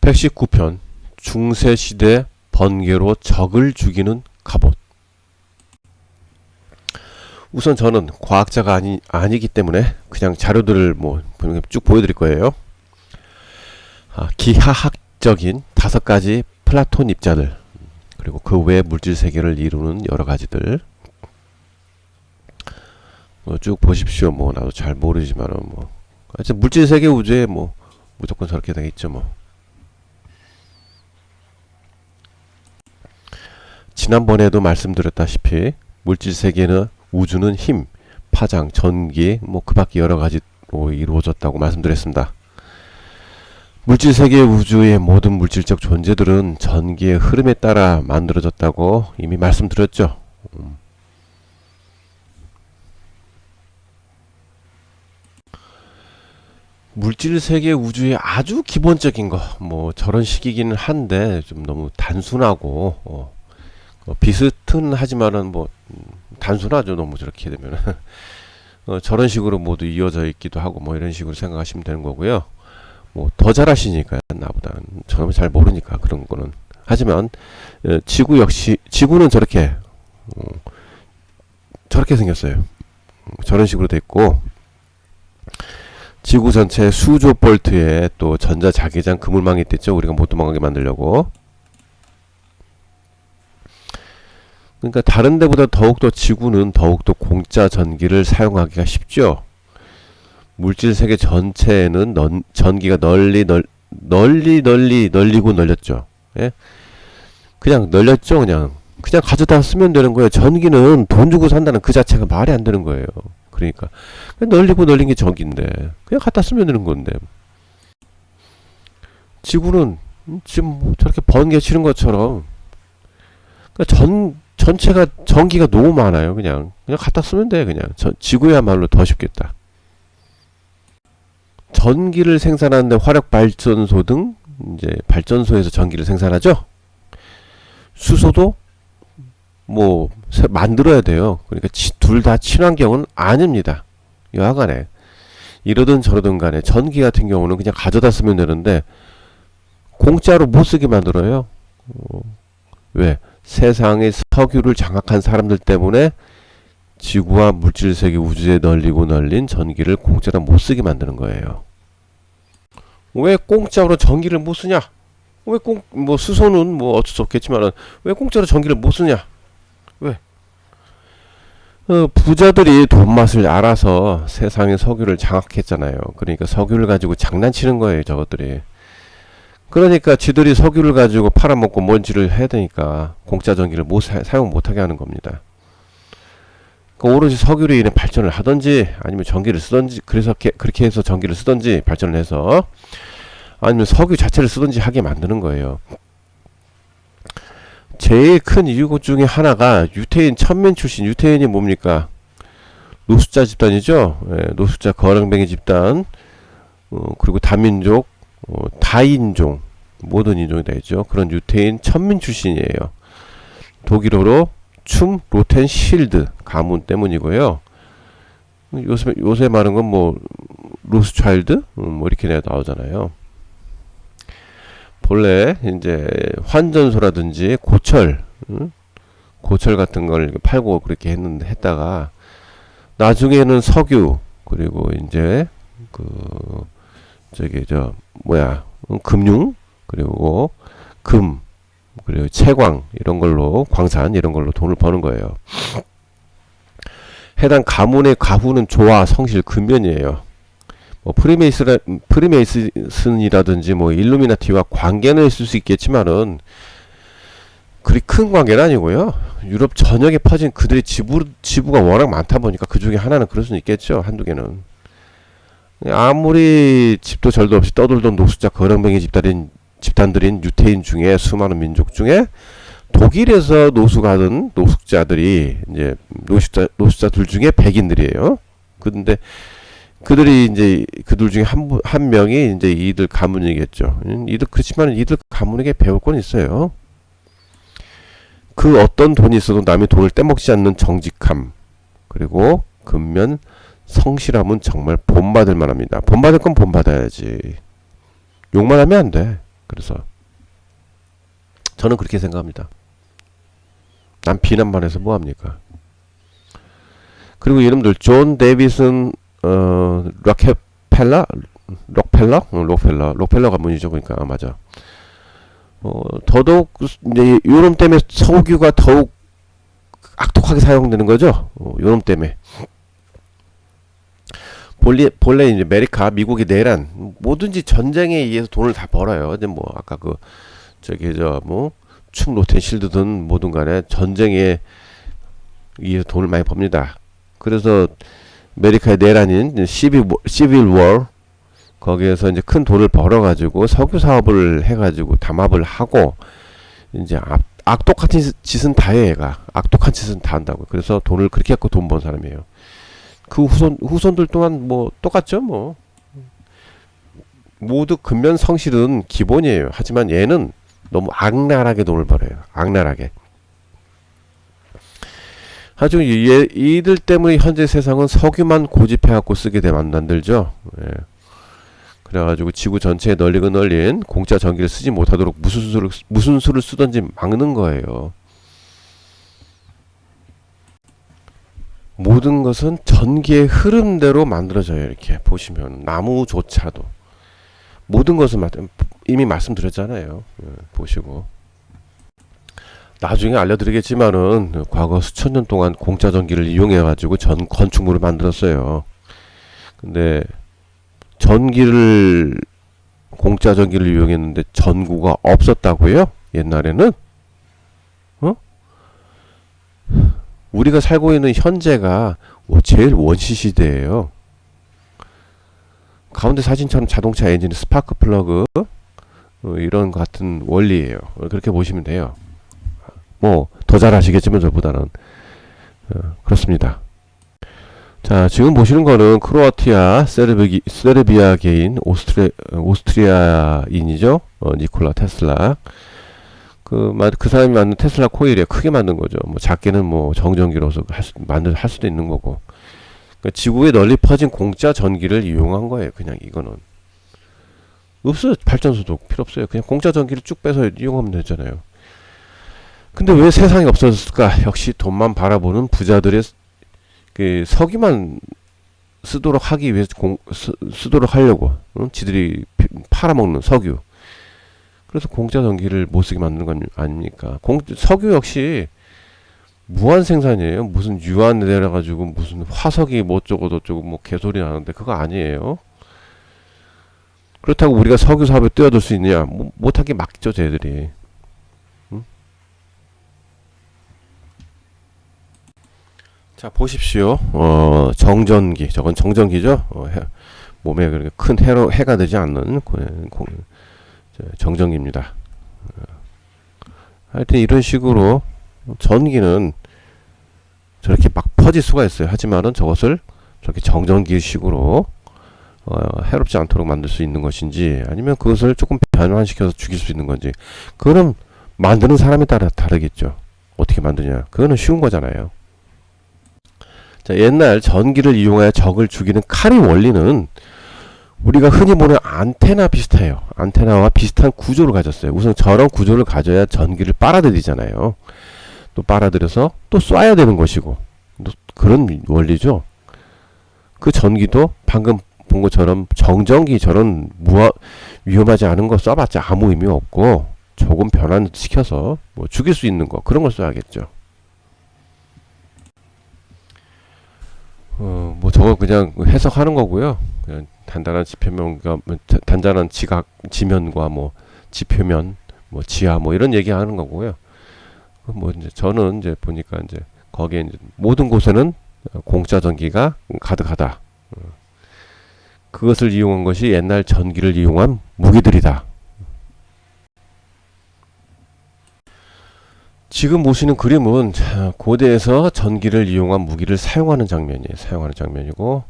119편 중세시대 번개로 적을 죽이는 갑옷. 우선 저는 과학자가 아니기 때문에 그냥 자료들을 쭉 보여드릴 거예요. 기하학적인 5가지 플라톤 입자들, 그리고 그 외 물질 세계를 이루는 여러 가지들 쭉 보십시오. 나도 잘 모르지만은 하여튼 물질 세계 우주에 무조건 저렇게 되겠죠. 지난번에도 말씀드렸다시피 물질 세계는 우주는 힘, 파장, 전기, 그 밖에 여러 가지로 이루어졌다고 말씀드렸습니다. 물질 세계 우주의 모든 물질적 존재들은 전기의 흐름에 따라 만들어졌다고 이미 말씀드렸죠. 물질 세계 우주의 아주 기본적인 거, 저런 식이기는 한데 좀 너무 단순하고 비슷은 하지만은 단순하죠. 너무 저렇게 되면 저런 식으로 모두 이어져 있기도 하고 이런 식으로 생각하시면 되는 거고요. 더 잘하시니까 나보다 저는 잘 모르니까 그런 거는. 하지만 지구 역시 지구는 저렇게 생겼어요. 저런 식으로 돼 있고, 지구 전체 수조 볼트에 또 전자 자기장 그물망이 있댔죠. 우리가 못 도망가게 만들려고. 그러니까 다른 데보다 더욱더 지구는 더욱더 공짜 전기를 사용하기가 쉽죠. 물질 세계 전체에는 전기가 널리고 널렸죠. 예? 그냥 널렸죠. 그냥 가져다 쓰면 되는 거예요. 전기는 돈 주고 산다는 그 자체가 말이 안 되는 거예요. 그러니까 널리고 널린 게 전기인데 그냥 갖다 쓰면 되는 건데, 지구는 지금 저렇게 번개 치는 것처럼 전체가 전기가 너무 많아요. 그냥 갖다 쓰면 돼. 그냥 지구야말로 더 쉽겠다. 전기를 생산하는데 화력 발전소 등 이제 발전소에서 전기를 생산하죠. 수소도 만들어야 돼요. 그러니까 둘 다 친환경은 아닙니다. 여하간에 이러든 저러든 간에 전기 같은 경우는 그냥 가져다 쓰면 되는데 공짜로 못 쓰게 만들어요. 왜? 세상의 석유를 장악한 사람들 때문에 지구와 물질 세계 우주에 널리고 널린 전기를 공짜로 못 쓰게 만드는 거예요. 왜 공짜로 전기를 못 쓰냐? 왜 수소는 어쩔 수 없겠지만 왜 공짜로 전기를 못 쓰냐? 왜? 부자들이 돈 맛을 알아서 세상의 석유를 장악했잖아요. 그러니까 석유를 가지고 장난치는 거예요, 저것들이. 그러니까 지들이 석유를 가지고 팔아먹고 뭔지를 해야 되니까 공짜 전기를 사용 못하게 하는 겁니다. 오로지 석유로 인해 발전을 하든지 아니면 전기를 쓰든지, 그래서 그렇게 해서 전기를 쓰든지 발전을 해서, 아니면 석유 자체를 쓰든지 하게 만드는 거예요. 제일 큰 이유 중에 하나가 유태인 천민 출신. 유태인이 뭡니까? 노숙자 집단이죠. 노숙자 거렁뱅이 집단, 그리고 다민족, 다인종, 모든 인종이 다 있죠. 그런 유태인 천민 출신이에요. 독일어로 춤 로텐 실드 가문 때문이고요. 요새 말하는 건 로스차일드 이렇게 나오잖아요. 본래 이제 환전소라든지 고철 같은 걸 팔고 그렇게 했다가 나중에는 석유, 그리고 이제 금융, 그리고 금, 그리고 채광, 이런 걸로, 광산 이런 걸로 돈을 버는 거예요. 해당 가문의 가후는 조화, 성실, 근면이에요. 프리메이슨이라든지 일루미나티와 관계는 있을 수 있겠지만은 그리 큰 관계는 아니고요. 유럽 전역에 퍼진 그들의 지부가 워낙 많다 보니까 그 중에 하나는 그럴 수는 있겠죠. 한두 개는. 아무리 집도 절도 없이 떠돌던 노숙자 거렁뱅이 집단들인 유태인 중에, 수많은 민족 중에 독일에서 노숙하던 노숙자들이 이제 노숙자들 중에 백인들이에요. 근데 그들이 이제 그들 중에 한 명이 이제 이들 가문이겠죠. 그렇지만 이들 가문에게 배울 건 있어요. 그 어떤 돈이 있어도 남의 돈을 떼먹지 않는 정직함, 그리고 근면, 성실함은 정말 본받을 만합니다. 본받을 건 본받아야지. 욕만 하면 안 돼. 그래서 저는 그렇게 생각합니다. 난 비난만 해서 뭐합니까? 그리고 이름들 존 데이비슨 록펠러 가문이죠. 그러니까 맞아. 더더욱 이제 요놈 때문에 석유가 더욱 악독하게 사용되는 거죠. 요놈 때문에. 본래 이제 아메리카 미국의 내란 뭐든지 전쟁에 의해서 돈을 다 벌어요. 근데 뭐 아까 그 저기 춤 로텐실드든 뭐든 간에 전쟁에 의해서 돈을 많이 법니다. 그래서 아메리카의 내란인 시빌 워 거기에서 이제 큰 돈을 벌어가지고 석유 사업을 해가지고 담합을 하고 이제 악독한 짓은 다 해. 얘가 악독한 짓은 다 한다고. 그래서 돈을 그렇게 갖고 돈 번 사람이에요. 그 후손들 또한 뭐 똑같죠. 뭐 모두 근면 성실은 기본이에요. 하지만 얘는 너무 악랄하게 돈을 벌어요. 악랄하게. 아주 이들 때문에 현재 세상은 석유만 고집해갖고 쓰게 만들죠. 예. 그래가지고 지구 전체에 널리고 널린 공짜 전기를 쓰지 못하도록 무슨 수를 쓰든지 막는 거예요. 모든 것은 전기의 흐름대로 만들어져요. 이렇게 보시면 나무조차도 모든 것은 이미 말씀드렸잖아요. 예, 보시고 나중에 알려드리겠지만은 과거 수천 년 동안 공짜 전기를 이용해 가지고 건축물을 만들었어요. 근데 공짜 전기를 이용했는데 전구가 없었다고요? 옛날에는? 우리가 살고 있는 현재가 제일 원시 시대예요. 가운데 사진처럼 자동차 엔진 스파크 플러그 이런 같은 원리예요. 그렇게 보시면 돼요. 뭐 더 잘 아시겠지만 저보다는 그렇습니다. 자, 지금 보시는 거는 크로아티아 세르비아계인 오스트리아인이죠. 니콜라 테슬라. 그 사람이 만든 테슬라 코일이에요. 크게 만든 거죠. 뭐 작게는 뭐 정전기로서 할 수도 있는 거고. 그러니까 지구에 널리 퍼진 공짜 전기를 이용한 거예요. 그냥 이거는 없어요. 발전소도 필요 없어요. 그냥 공짜 전기를 쭉 빼서 이용하면 되잖아요. 근데 왜 세상이 없어졌을까? 역시 돈만 바라보는 부자들의 그 석유만 쓰도록 하기 위해서 쓰도록 하려고 지들이 팔아먹는 석유. 그래서 공짜 전기를 못 쓰게 만드는 건 아닙니까? 석유 역시 무한 생산이에요. 무슨 유한 내려가지고 무슨 화석이 뭐 어쩌고 저쩌고 뭐 개소리 나는데 그거 아니에요. 그렇다고 우리가 석유 사업에 뛰어들 수 있느냐? 못하게 막죠, 쟤들이. 응? 자, 보십시오. 정전기. 저건 정전기죠? 몸에 그렇게 큰 해가 되지 않는 정전기입니다. 하여튼 이런 식으로 전기는 저렇게 막 퍼질 수가 있어요. 하지만은 저것을 저렇게 정전기식으로 해롭지 않도록 만들 수 있는 것인지 아니면 그것을 조금 변환시켜서 죽일 수 있는 건지 그거는 만드는 사람에 따라 다르겠죠. 어떻게 만드냐. 그거는 쉬운 거잖아요. 자, 옛날 전기를 이용하여 적을 죽이는 칼의 원리는 우리가 흔히 보는 안테나 비슷해요. 안테나와 비슷한 구조를 가졌어요. 우선 저런 구조를 가져야 전기를 빨아들이잖아요. 또 빨아들여서 또 쏴야 되는 것이고 그런 원리죠. 그 전기도 방금 본 것처럼 정전기 저런 위험하지 않은 거 쏴봤자 아무 의미 없고 조금 변환시켜서 뭐 죽일 수 있는 거 그런 걸 써야겠죠. 뭐 저거 그냥 해석하는 거고요. 그냥 단단한 지면과 뭐 지표면 뭐 지하 뭐 이런 얘기하는 거고요. 뭐 이제 저는 이제 보니까 이제 거기에 이제 모든 곳에는 공짜 전기가 가득하다. 그것을 이용한 것이 옛날 전기를 이용한 무기들이다. 지금 보시는 그림은 고대에서 전기를 이용한 무기를 사용하는 장면이고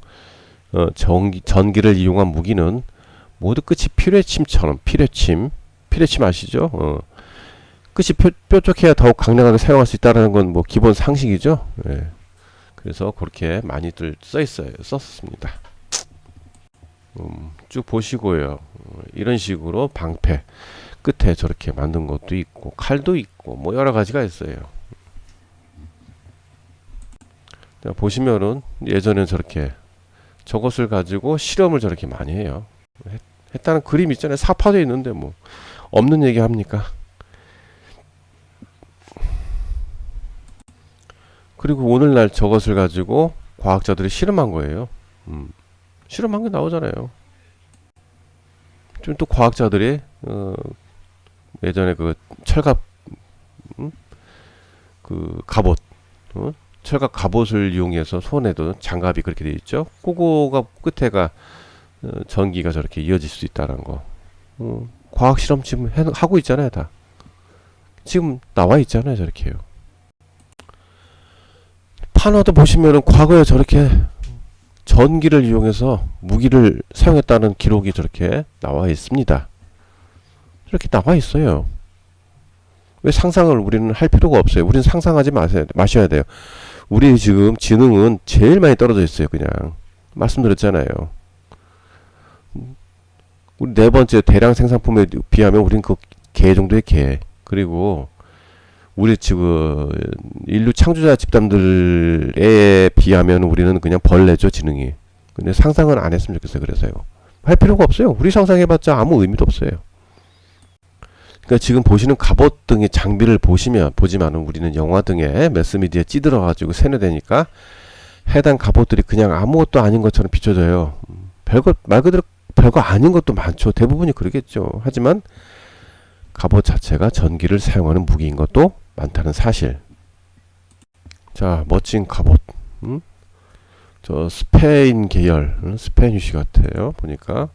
전기를 이용한 무기는 모두 끝이 피뢰침 아시죠? 끝이 뾰족해야 더욱 강력하게 사용할 수 있다는 건 뭐 기본 상식이죠. 예. 그래서 그렇게 많이들 썼습니다. 쭉 보시고요. 이런 식으로 방패. 끝에 저렇게 만든 것도 있고 칼도 있고 뭐 여러 가지가 있어요. 보시면은 예전엔 저렇게 저것을 가지고 실험을 저렇게 많이 해요. 했다는 그림 있잖아요. 사파도 있는데 뭐 없는 얘기 합니까? 그리고 오늘날 저것을 가지고 과학자들이 실험한 거예요. 실험한 게 나오잖아요. 좀 또 과학자들이 예전에 그 철갑 그 갑옷 철갑 갑옷을 이용해서 손에도 장갑이 그렇게 되어 있죠. 그거가 끝에가 전기가 저렇게 이어질 수 있다는 거. 과학 실험 지금 하고 있잖아요, 다. 지금 나와 있잖아요, 저렇게요. 판화도 보시면은 과거에 저렇게 전기를 이용해서 무기를 사용했다는 기록이 저렇게 나와 있습니다. 이렇게 나와 있어요. 왜 상상을 우리는 할 필요가 없어요. 우리는 상상하지 마셔야 돼요. 우리 지금 지능은 제일 많이 떨어져 있어요. 그냥 말씀드렸잖아요. 우리 네 번째 대량 생산품에 비하면 우리는 그 개 정도의 개. 그리고 우리 지금 인류 창조자 집단들에 비하면 우리는 그냥 벌레죠, 지능이. 근데 상상은 안 했으면 좋겠어요. 그래서요. 할 필요가 없어요. 우리 상상해봤자 아무 의미도 없어요. 그러니까 지금 보시는 갑옷 등의 장비를 보지만은 우리는 영화 등에 매스미디어에 찌들어가지고 세뇌되니까 해당 갑옷들이 그냥 아무것도 아닌 것처럼 비춰져요. 말 그대로 별거 아닌 것도 많죠. 대부분이 그러겠죠. 하지만 갑옷 자체가 전기를 사용하는 무기인 것도 많다는 사실. 자, 멋진 갑옷. 저 스페인 계열, 스페니쉬 같아요. 보니까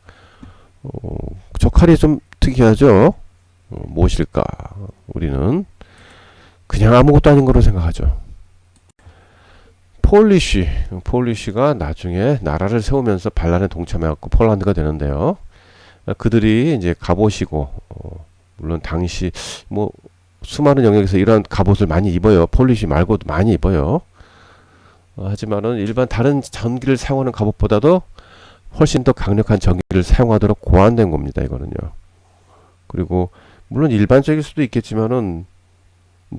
저 칼이 좀 특이하죠. 무엇일까? 우리는 그냥 아무것도 아닌 거로 생각하죠. 폴리쉬가 나중에 나라를 세우면서 반란에 동참해갖고 폴란드가 되는데요. 그들이 이제 갑옷이고, 물론 당시 뭐 수많은 영역에서 이런 갑옷을 많이 입어요. 폴리쉬 말고도 많이 입어요. 하지만은 일반 다른 전기를 사용하는 갑옷보다도 훨씬 더 강력한 전기를 사용하도록 고안된 겁니다. 이거는요. 그리고 물론 일반적일 수도 있겠지만은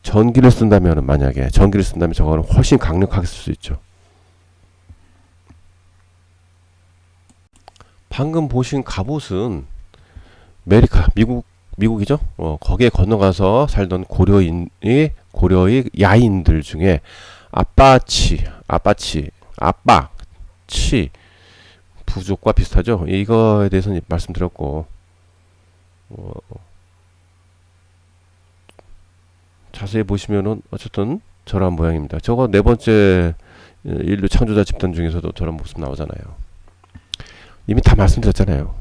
전기를 쓴다면은 만약에 전기를 쓴다면 저거는 훨씬 강력하게 쓸 수 있죠. 방금 보신 갑옷은 메리카 미국이죠. 거기에 건너가서 살던 고려의 야인들 중에 아빠치 부족과 비슷하죠. 이거에 대해서는 말씀드렸고 자세히 보시면은 어쨌든 저런 모양입니다. 저거 네 번째 인류 창조자 집단 중에서도 저런 모습 나오잖아요. 이미 다 말씀드렸잖아요.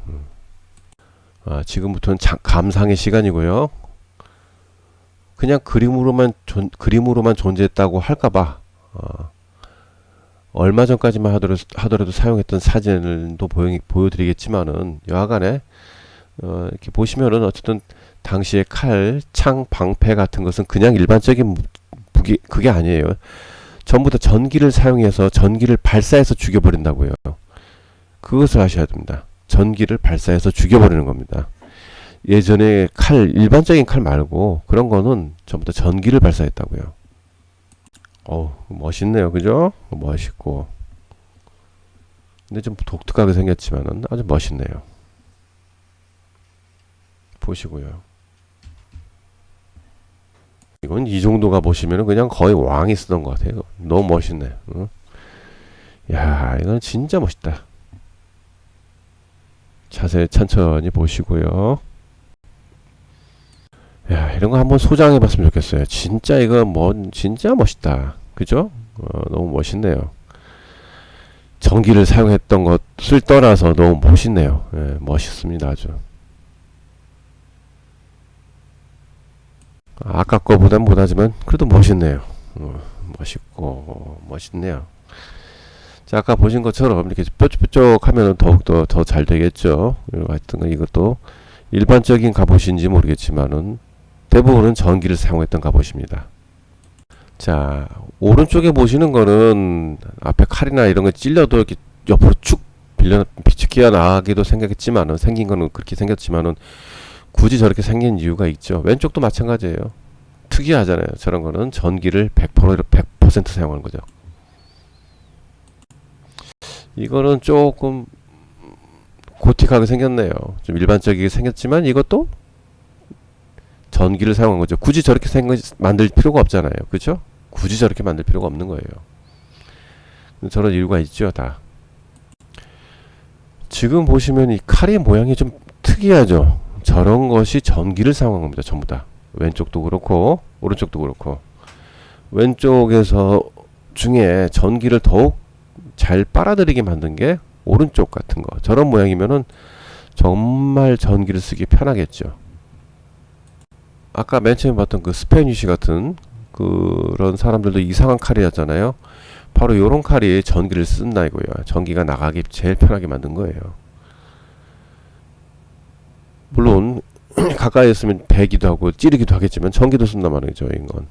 지금부터는 감상의 시간이고요. 그냥 그림으로만 존재했다고 할까봐 얼마 전까지만 하더라도 사용했던 사진도 보여드리겠지만은 여하간에 이렇게 보시면은 어쨌든 당시의 칼, 창, 방패 같은 것은 그냥 일반적인 무기 그게 아니에요. 전부 다 전기를 사용해서 전기를 발사해서 죽여버린다고요. 그것을 아셔야 됩니다. 전기를 발사해서 죽여버리는 겁니다. 예전에 일반적인 칼 말고 그런 거는 전부 다 전기를 발사했다고요. 멋있네요. 그죠? 멋있고. 근데 좀 독특하게 생겼지만은 아주 멋있네요. 보시고요. 이건 이 정도가 보시면은 그냥 거의 왕이 쓰던 것 같아요. 너무 멋있네. 응? 야, 이건 진짜 멋있다. 자세히 천천히 보시고요. 야, 이런 거 한번 소장해 봤으면 좋겠어요. 진짜 이거 진짜 멋있다. 그죠? 너무 멋있네요. 전기를 사용했던 것을 떠나서 너무 멋있네요. 예, 멋있습니다. 아주. 아까 거보단 못하지만 그래도 멋있네요. 멋있고 멋있네요. 자, 아까 보신 것처럼 이렇게 뾰족뾰족하면 더욱더 더 잘 되겠죠. 하여튼 이것도 일반적인 갑옷인지 모르겠지만은 대부분은 전기를 사용했던 갑옷입니다. 자, 오른쪽에 보시는 거는 앞에 칼이나 이런 거 찔려도 이렇게 옆으로 쭉 비치기가 나기도 생긴 거는 그렇게 생겼지만은 굳이 저렇게 생긴 이유가 있죠. 왼쪽도 마찬가지예요. 특이하잖아요. 저런 거는 전기를 100% 사용하는 거죠. 이거는 조금 고틱하게 생겼네요. 좀 일반적이게 생겼지만 이것도 전기를 사용한 거죠. 굳이 저렇게 만들 필요가 없잖아요. 그죠? 굳이 저렇게 만들 필요가 없는 거예요. 저런 이유가 있죠, 다. 지금 보시면 이 칼의 모양이 좀 특이하죠. 저런 것이 전기를 사용한 겁니다. 전부 다. 왼쪽도 그렇고 오른쪽도 그렇고. 왼쪽에서 중에 전기를 더욱 잘 빨아들이게 만든 게 오른쪽 같은 거. 저런 모양이면은 정말 전기를 쓰기 편하겠죠. 아까 맨 처음에 봤던 그 스페니쉬 같은 그런 사람들도 이상한 칼이었잖아요. 바로 요런 칼이 전기를 쓴다 이거예요. 전기가 나가기 제일 편하게 만든 거예요. 물론 가까이 있으면 베기도 하고 찌르기도 하겠지만 전기도 쓴단 말이죠, 이건.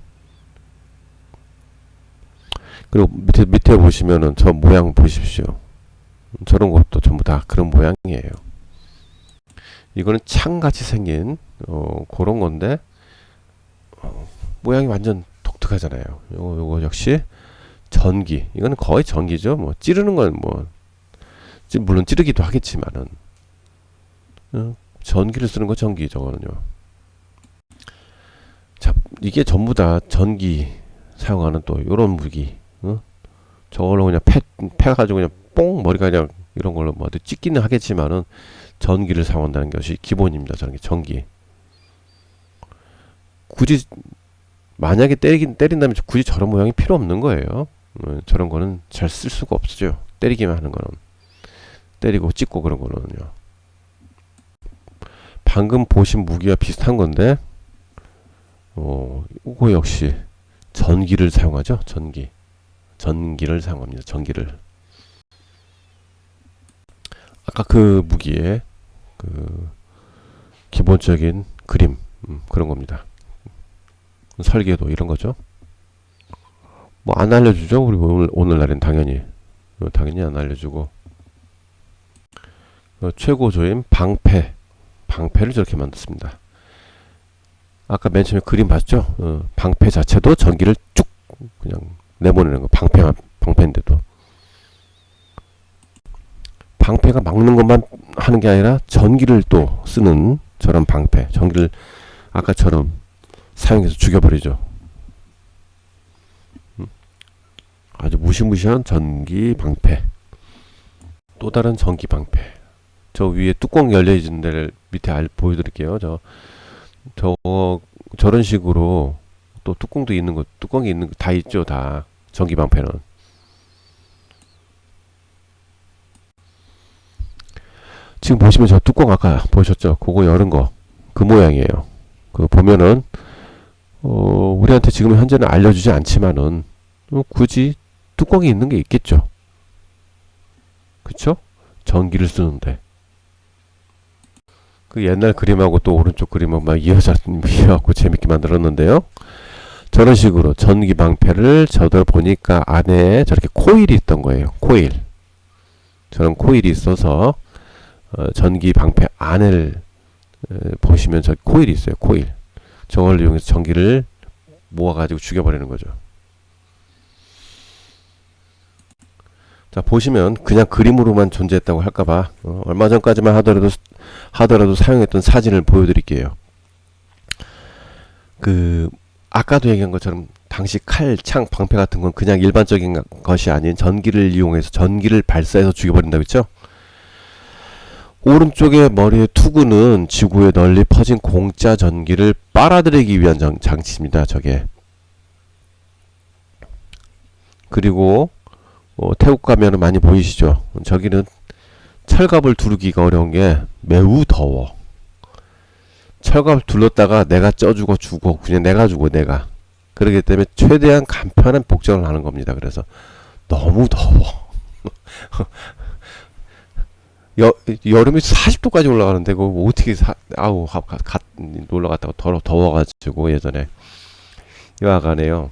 그리고 밑에 보시면은 저 모양 보십시오. 저런 것도 전부 다 그런 모양이에요. 이거는 창같이 생긴 그런 건데 모양이 완전 독특하잖아요. 요거 역시 전기. 이거는 거의 전기죠. 뭐 찌르는 건 뭐 물론 찌르기도 하겠지만은 전기를 쓰는 거 전기 저거는요. 자, 이게 전부 다 전기 사용하는 또 요런 무기. 저걸로 그냥 패가지고 그냥 뽕 머리가 그냥 이런 걸로 뭐 찍기는 하겠지만은 전기를 사용한다는 것이 기본입니다. 저런 게 전기. 굳이 만약에 때린다면 굳이 저런 모양이 필요 없는 거예요. 저런 거는 잘 쓸 수가 없죠. 때리기만 하는 거는. 때리고 찍고 그런 거는요. 방금 보신 무기와 비슷한 건데 이거 역시 전기를 사용하죠. 전기를 사용합니다. 전기를. 아까 그 무기의 그 기본적인 그림 그런 겁니다. 설계도 이런 거죠. 뭐 안 알려주죠. 우리 오늘날엔 당연히 안 알려주고 최고조임 방패를 저렇게 만들었습니다. 아까 맨 처음에 그림 봤죠? 방패 자체도 전기를 쭉 그냥 내보내는 거. 방패인데도 방패가 막는 것만 하는 게 아니라 전기를 또 쓰는 저런 방패. 전기를 아까처럼 사용해서 죽여버리죠. 아주 무시무시한 전기 방패. 또 다른 전기 방패. 저 위에 뚜껑 열려있는 데를 밑에 보여드릴게요. 저런 식으로 또 뚜껑이 있는 거 다 있죠. 다 전기 방패는. 지금 보시면 저 뚜껑 아까 보셨죠? 그거 여는 거 그 모양이에요. 그 보면은 우리한테 지금 현재는 알려주지 않지만은 굳이 뚜껑이 있는 게 있겠죠. 그쵸? 전기를 쓰는데 그 옛날 그림하고 또 오른쪽 그림은 막 이어갖고 재밌게 만들었는데요. 저런 식으로 전기 방패를 저들 보니까 안에 저렇게 코일이 있던 거예요. 코일. 저런 코일이 있어서 전기 방패 안을 보시면 저 코일이 있어요. 코일. 저걸 이용해서 전기를 모아가지고 죽여버리는 거죠. 자, 보시면 그냥 그림으로만 존재했다고 할까봐 얼마 전까지만 하더라도 사용했던 사진을 보여드릴게요. 아까도 얘기한 것처럼 당시 칼, 창, 방패 같은 건 그냥 일반적인 것이 아닌 전기를 이용해서 전기를 발사해서 죽여버린다고 했죠. 오른쪽의 머리의 투구는 지구에 널리 퍼진 공짜 전기를 빨아들이기 위한 장치입니다. 저게. 그리고 태국 가면은 많이 보이시죠? 저기는 철갑을 두르기가 어려운 게 매우 더워. 철갑을 둘렀다가 내가 쪄주고 죽어. 그냥 내가 죽어, 내가. 그렇기 때문에 최대한 간편한 복장을 하는 겁니다. 그래서 너무 더워. 여름이 40도까지 올라가는데 그거 어떻게 놀러 갔다가 더워가지고 예전에 여하간에요.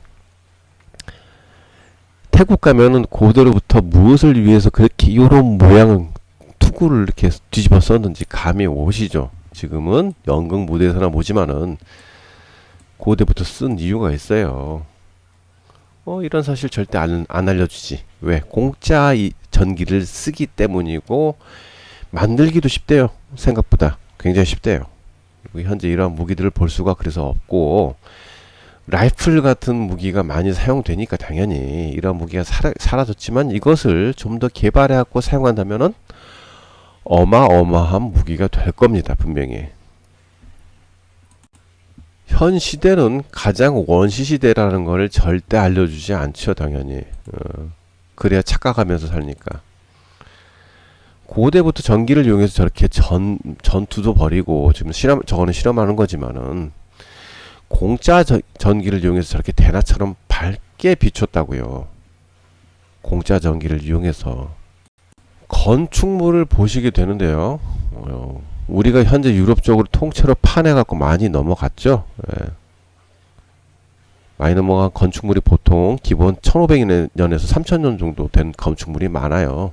태국 가면은 고대로부터 무엇을 위해서 그렇게 이런 모양 투구를 이렇게 뒤집어 썼는지 감이 오시죠. 지금은 연극 무대에서나 보지만은 고대부터 쓴 이유가 있어요. 이런 사실 절대 안 알려주지. 왜? 공짜 이 전기를 쓰기 때문이고 만들기도 쉽대요. 생각보다 굉장히 쉽대요. 그리고 현재 이러한 무기들을 볼 수가 그래서 없고, 라이플 같은 무기가 많이 사용되니까 당연히 이러한 무기가 사라졌지만 이것을 좀 더 개발해갖고 사용한다면은 어마어마한 무기가 될 겁니다. 분명히. 현 시대는 가장 원시 시대라는 걸 절대 알려주지 않죠. 당연히. 그래야 착각하면서 살니까. 고대부터 전기를 이용해서 저렇게 전투도 벌이고, 지금 저거는 실험하는 거지만은 공짜 전기를 이용해서 저렇게 대낮처럼 밝게 비췄다고요. 공짜 전기를 이용해서. 건축물을 보시게 되는데요. 우리가 현재 유럽 쪽으로 통째로 파내갖고 많이 넘어갔죠. 예. 많이 넘어간 건축물이 보통 기본 1500년에서 3000년 정도 된 건축물이 많아요.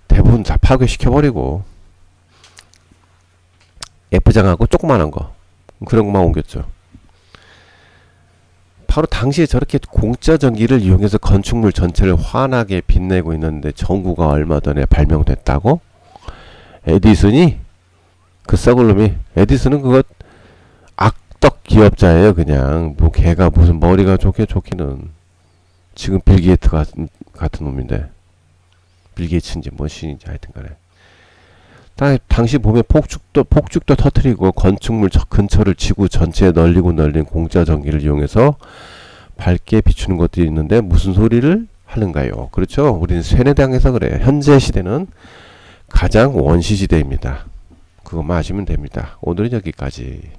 대부분 다 파괴시켜버리고 F장하고 조그만한 거 그런 것만 옮겼죠. 바로 당시에 저렇게 공짜 전기를 이용해서 건축물 전체를 환하게 빛내고 있는데 전구가 얼마 전에 발명됐다고? 에디슨이? 그 썩을 놈이. 에디슨은 그거 악덕 기업자예요. 그냥 뭐 걔가 무슨 머리가 좋기는. 지금 빌 게이트 같은 놈인데, 빌 게이츠인지 뭐 신인지 하여튼간에 당시 보면 폭죽도 터트리고 건축물 근처를 지구 전체에 널린 공짜 전기를 이용해서 밝게 비추는 것들이 있는데 무슨 소리를 하는가요? 그렇죠? 우리는 세뇌당해서 그래요. 현재 시대는 가장 원시 시대입니다. 그것만 아시면 됩니다. 오늘은 여기까지.